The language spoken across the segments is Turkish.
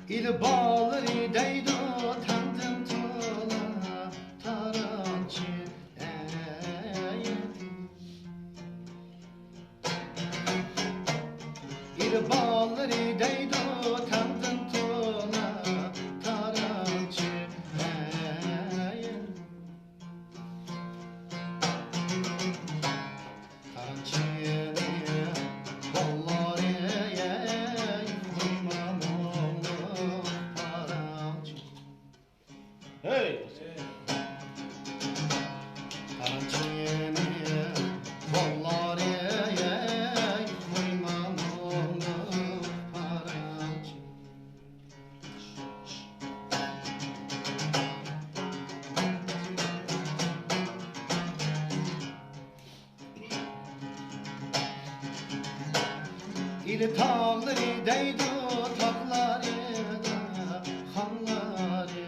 il bağları deydu tandım tola tarançı il bağları deydu tandım tola tarançı Hey! İli tağları deydu takları da hanları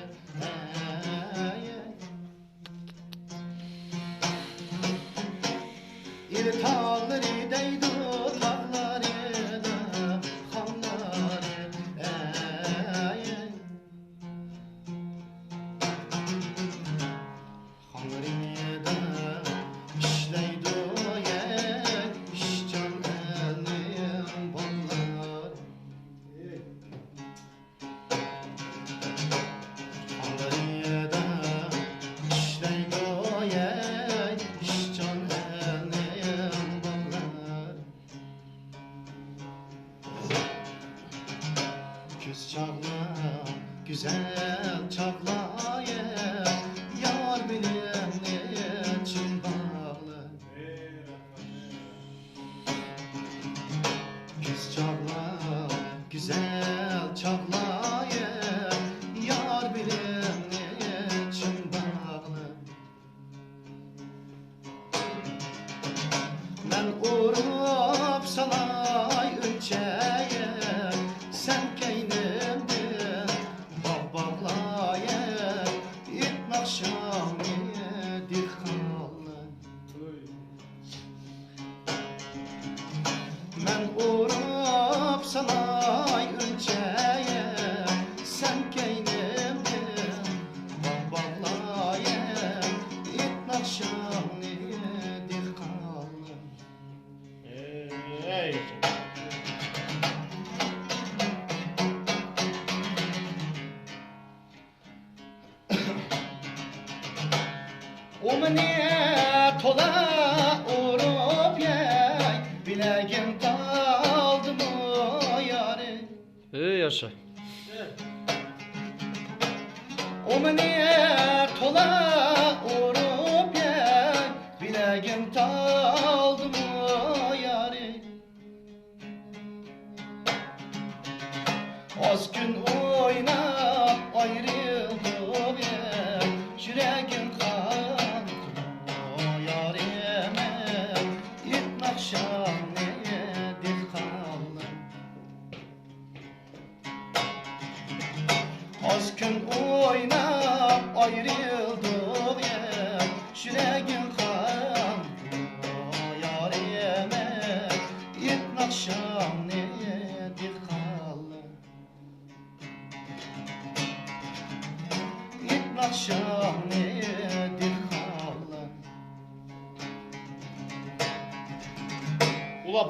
İli tağları deydu takları da hanları hanları da işleydu Küs çağla, güzel çağla yar bilen için bağlı. Küs çağla, güzel çağla yar bilen için bağlı. Ben uğrup salay ülkeye sen keynimdin babbalaya it nakşami dikhalı ben uğrup salay ülkeye sen keynimdin babbalaya it nakşami dikhalı. Hey! Umne tola urup yay bilegim kaldı mı yâri. Hey yaşa. Umne tola urup yay bilegim kaldı mı yâri. Az gün oynap ayrıldık ya yüreğim kaldı o yarime it nakşam nedir kaldı. Az gün oynap ayrıldık ya yüreğim kaldı o yarime it nakşam nedir kaldı. Nakşam nedir halı. Ula